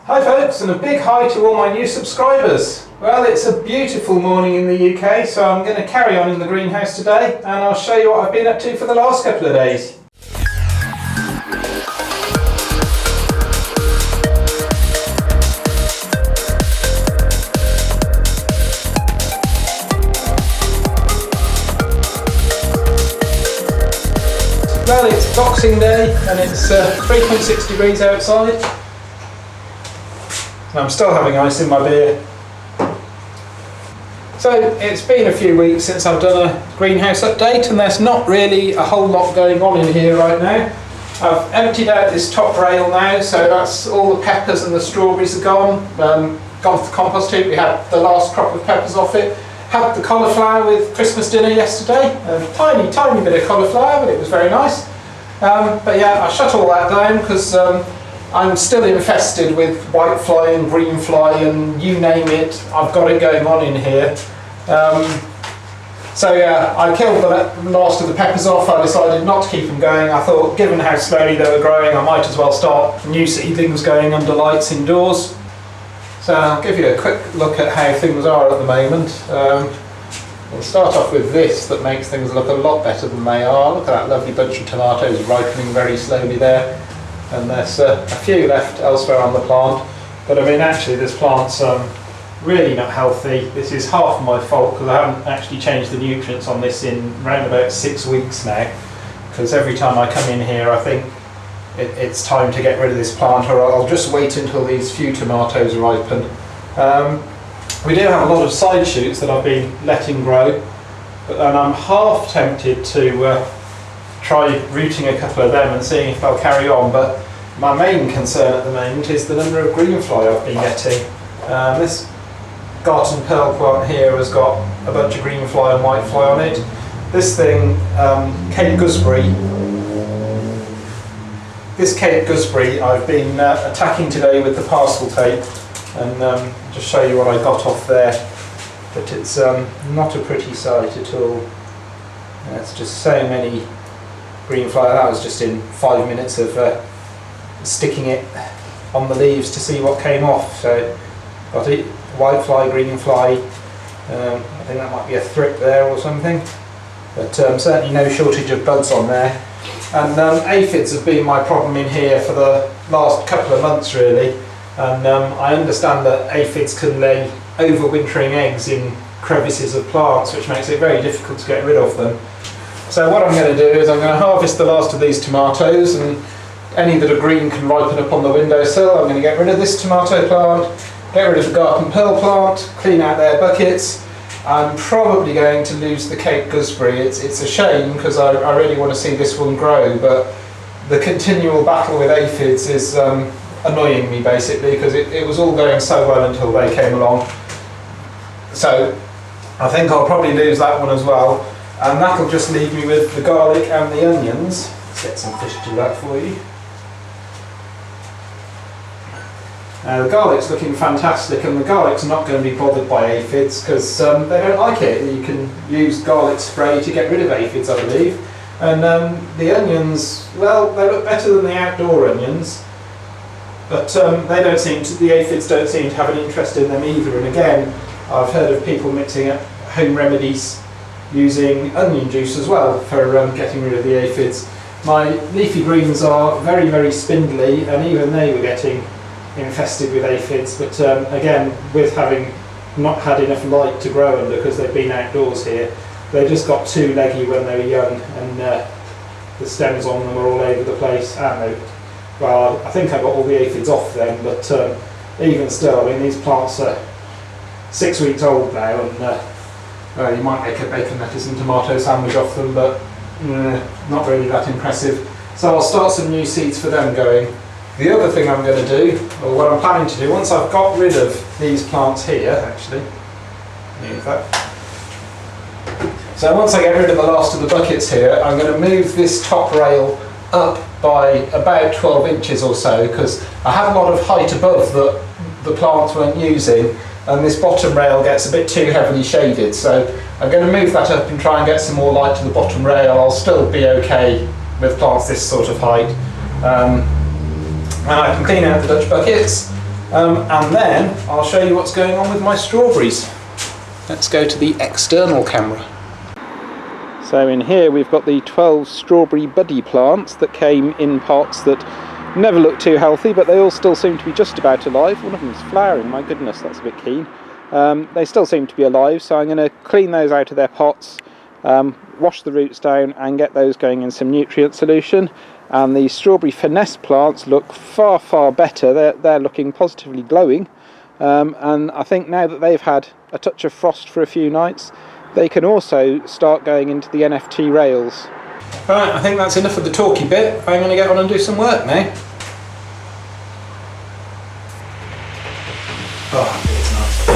Hi folks, and a big hi to all my new subscribers. Well, it's a beautiful morning in the UK, so I'm going to carry on in the greenhouse today and I'll show you what I've been up to for the last couple of days. Well, it's Boxing Day and it's 3.6 degrees outside. I'm still having ice in my beer. So it's been a few weeks since I've done a greenhouse update and there's not really a whole lot going on in here right now. I've emptied out this top rail now, so that's all the peppers and the strawberries are gone. Gone to the compost heap. We had the last crop of peppers off it. Had the cauliflower with Christmas dinner yesterday. A tiny bit of cauliflower, but it was very nice. But yeah, I shut all that down because I'm still infested with whitefly and greenfly and you name it, I've got it going on in here. So yeah, I killed the last of the peppers off. I decided not to keep them going. I thought, given how slowly they were growing, I might as well start new seedlings going under lights indoors. So I'll give you a quick look at how things are at the moment. We'll start off with this that makes things look a lot better than they are. Look at that lovely bunch of tomatoes ripening very slowly there. And there's a few left elsewhere on the plant, but I mean actually this plant's really not healthy. This is half my fault because I haven't actually changed the nutrients on this in around about 6 weeks now, because every time I come in here I think it's time to get rid of this plant, or I'll just wait until these few tomatoes ripen. We do have a lot of side shoots that I've been letting grow, and I'm half tempted to try rooting a couple of them and seeing if they'll carry on, but my main concern at the moment is the number of greenfly I've been getting. This garden pearl plant here has got a bunch of greenfly and whitefly on it. This thing, Cape Gooseberry, I've been attacking today with the parcel tape, and just show you what I got off there, but it's not a pretty sight at all. It's just so many greenfly. That was just in 5 minutes of sticking it on the leaves to see what came off. So got it, whitefly, greenfly, I think that might be a thrip there or something, but certainly no shortage of buds on there. And aphids have been my problem in here for the last couple of months really, and I understand that aphids can lay overwintering eggs in crevices of plants, which makes it very difficult to get rid of them. So what I'm going to do is I'm going to harvest the last of these tomatoes, and any that are green can ripen up on the windowsill. I'm going to get rid of this tomato plant, get rid of the garden pearl plant, clean out their buckets. I'm probably going to lose the Cape Gooseberry. It's a shame because I really want to see this one grow, but the continual battle with aphids is annoying me basically, because it was all going so well until they came along. So I think I'll probably lose that one as well. And that'll just leave me with the garlic and the onions. Let's get some fish to do that for you. The garlic's looking fantastic, and the garlic's not going to be bothered by aphids because they don't like it. You can use garlic spray to get rid of aphids, I believe. And the onions, well, they look better than the outdoor onions, but the aphids don't seem to have an interest in them either. And again, I've heard of people mixing up home remedies using onion juice as well for getting rid of the aphids. My leafy greens are very spindly, and even they were getting infested with aphids, but again, with having not had enough light to grow under because they've been outdoors here, they just got too leggy when they were young, and the stems on them are all over the place. Well, I think I got all the aphids off them, but even still, I mean, these plants are 6 weeks old now, and you might make a bacon, lettuce and tomato sandwich off them, but not really that impressive. So I'll start some new seeds for them going. The other thing I'm going to do, or what I'm planning to do, once I've got rid of these plants here, actually, so once I get rid of the last of the buckets here, I'm going to move this top rail up by about 12 inches or so, because I have a lot of height above that the plants weren't using, and this bottom rail gets a bit too heavily shaded, so I'm going to move that up and try and get some more light to the bottom rail. I'll still be okay with plants this sort of height. And I can clean out the Dutch buckets, And then I'll show you what's going on with my strawberries. Let's go to the external camera. So in here we've got the 12 strawberry buddy plants that came in pots that never looked too healthy, but they all still seem to be just about alive. One of them's flowering, my goodness, that's a bit keen. They still seem to be alive, so I'm going to clean those out of their pots, wash the roots down and get those going in some nutrient solution. And the strawberry finesse plants look far, far better. They're looking positively glowing. And I think now that they've had a touch of frost for a few nights, they can also start going into the NFT rails. Right, I think that's enough of the talky bit. I'm going to get on and do some work now. Oh, it's nice.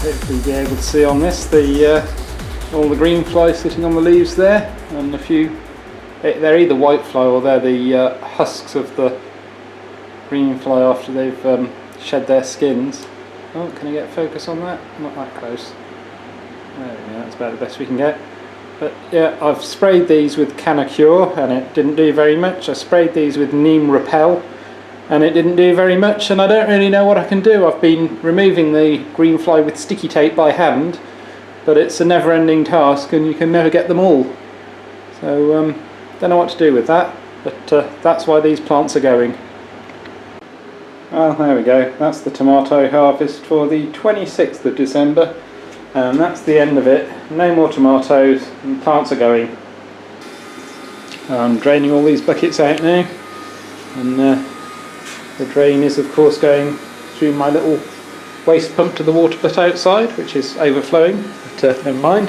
Hopefully be able to see on this all the green fly sitting on the leaves there, and a few, they're either white fly or they're the husks of the green fly after they've shed their skins. Oh, can I get focus on that? Not that close. There we go, that's about the best we can get. But yeah, I've sprayed these with Canacure and it didn't do very much. I sprayed these with Neem Repel and it didn't do very much, and I don't really know what I can do. I've been removing the green fly with sticky tape by hand, but it's a never-ending task and you can never get them all. So don't know what to do with that, but that's why these plants are going. Well, there we go, that's the tomato harvest for the 26th of December, and that's the end of it. No more tomatoes, and plants are going. I'm draining all these buckets out now, and the drain is of course going through my little waste pump to the water butt outside, which is overflowing, but never mind.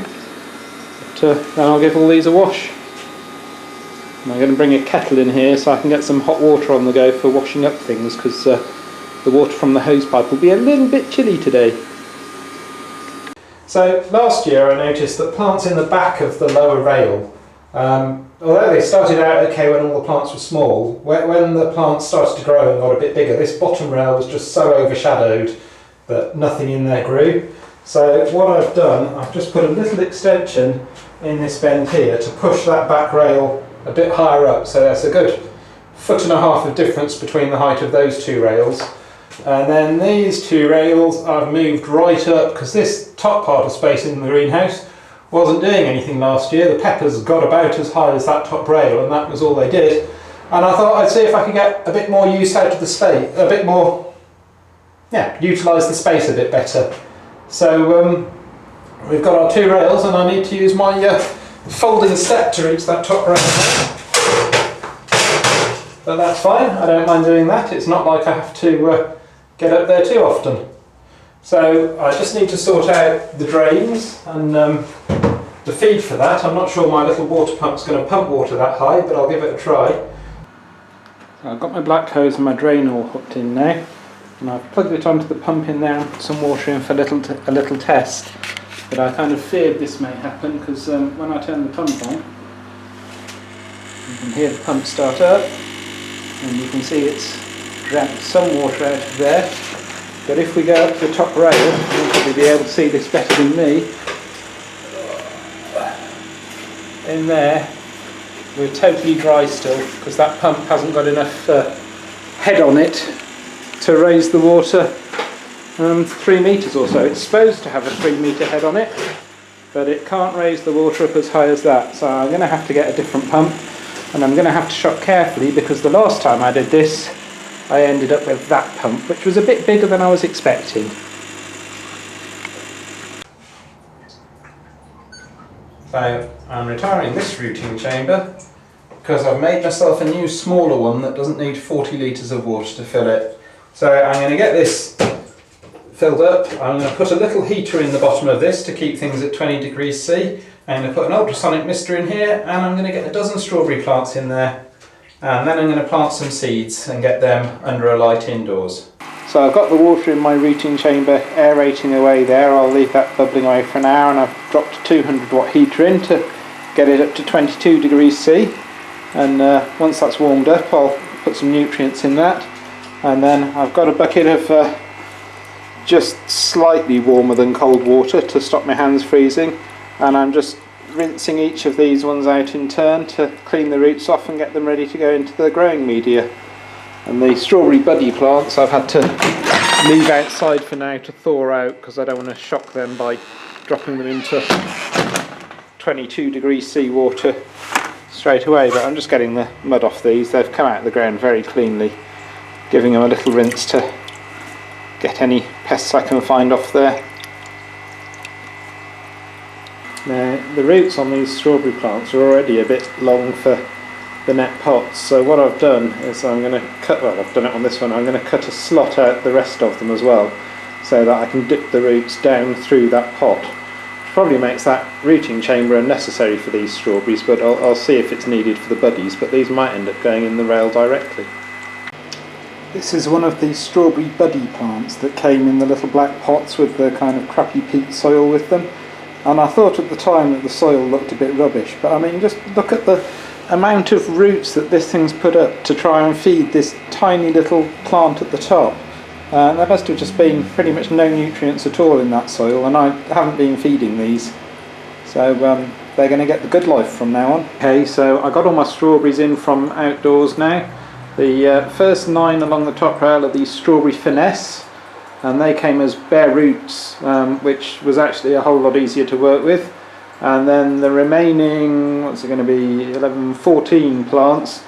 But then I'll give all these a wash. And I'm going to bring a kettle in here so I can get some hot water on the go for washing up things, because the water from the hose pipe will be a little bit chilly today. So last year I noticed that plants in the back of the lower rail, although they started out okay when all the plants were small, when the plants started to grow and got a bit bigger, this bottom rail was just so overshadowed that nothing in there grew. So what I've done, I've just put a little extension in this bend here to push that back rail a bit higher up, so there's a good 1.5 foot of difference between the height of those two rails. And then these two rails I've moved right up, because this top part of space in the greenhouse wasn't doing anything last year. The peppers got about as high as that top rail and that was all they did. And I thought I'd see if I could get a bit more use out of the space, a bit more, utilise the space a bit better. So we've got our two rails and I need to use my folding step to reach that top rail. But that's fine, I don't mind doing that. It's not like I have to get up there too often. So I just need to sort out the drains and the feed for that. I'm not sure my little water pump's going to pump water that high, but I'll give it a try. So I've got my black hose and my drain all hooked in now, and I've plugged it onto the pump in there and put some water in for a little test. But I kind of feared this may happen, because when I turn the pump on, you can hear the pump start up, and you can see it's dragged some water out of there. But if we go up to the top rail, you'll probably be able to see this better than me. In there, we're totally dry still, because that pump hasn't got enough head on it to raise the water 3 metres or so. It's supposed to have a 3 metre head on it, but it can't raise the water up as high as that. So I'm going to have to get a different pump, and I'm going to have to shop carefully, because the last time I did this, I ended up with that pump, which was a bit bigger than I was expecting. So I'm retiring this rooting chamber because I've made myself a new smaller one that doesn't need 40 litres of water to fill it. So I'm going to get this filled up. I'm going to put a little heater in the bottom of this to keep things at 20 degrees C. I'm going to put an ultrasonic mister in here, and I'm going to get a dozen strawberry plants in there, and then I'm going to plant some seeds and get them under a light indoors. So I've got the water in my rooting chamber aerating away there. I'll leave that bubbling away for an hour, and I've dropped a 200 watt heater in to get it up to 22 degrees C. And once that's warmed up, I'll put some nutrients in that, And then I've got a bucket of just slightly warmer than cold water to stop my hands freezing, and I'm just rinsing each of these ones out in turn to clean the roots off and get them ready to go into the growing media. And the strawberry buddy plants I've had to leave outside for now to thaw out, because I don't want to shock them by dropping them into 22 degrees seawater straight away. But I'm just getting the mud off these. They've come out of the ground very cleanly, giving them a little rinse to get any pests I can find off there. Now, the roots on these strawberry plants are already a bit long for the net pots, so what I've done is I'm going to cut, well, I've done it on this one, I'm going to cut a slot out the rest of them as well, so that I can dip the roots down through that pot. Which probably makes that rooting chamber unnecessary for these strawberries, but I'll see if it's needed for the buddies, but these might end up going in the rail directly. This is one of the strawberry buddy plants that came in the little black pots with the kind of crappy peat soil with them. And I thought at the time that the soil looked a bit rubbish, but I mean, just look at the amount of roots that this thing's put up to try and feed this tiny little plant at the top. There must have just been pretty much no nutrients at all in that soil, and I haven't been feeding these. So they're going to get the good life from now on. Okay, so I got all my strawberries in from outdoors now. The first 9 along the top rail are these strawberry finesse, and they came as bare roots, which was actually a whole lot easier to work with. And then the remaining, what's it going to be, 11, 14 plants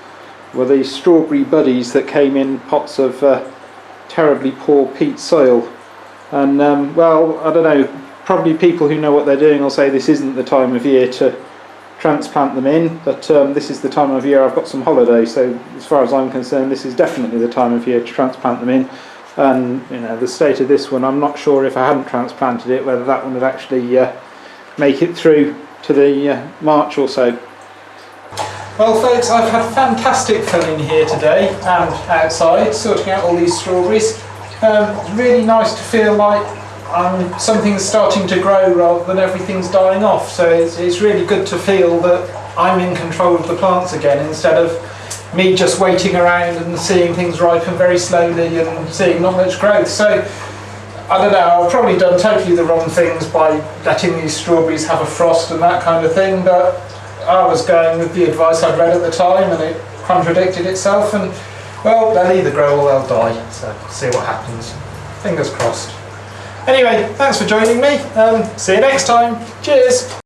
were these strawberry buddies that came in pots of terribly poor peat soil. And well, I don't know, probably people who know what they're doing will say this isn't the time of year to transplant them in, but this is the time of year I've got some holiday, so as far as I'm concerned this is definitely the time of year to transplant them in. And you know, the state of this one, I'm not sure if I hadn't transplanted it whether that one would actually make it through to the March or so. Well folks, I've had fantastic fun in here today and outside sorting out all these strawberries. It's really nice to feel like something's starting to grow rather than everything's dying off, so it's really good to feel that I'm in control of the plants again, instead of me just waiting around and seeing things ripen very slowly and seeing not much growth. So I don't know, I've probably done totally the wrong things by letting these strawberries have a frost and that kind of thing, but I was going with the advice I'd read at the time and it contradicted itself, and well, they'll either grow or they'll die, so see what happens. Fingers crossed. Anyway, thanks for joining me. See you next time. Cheers.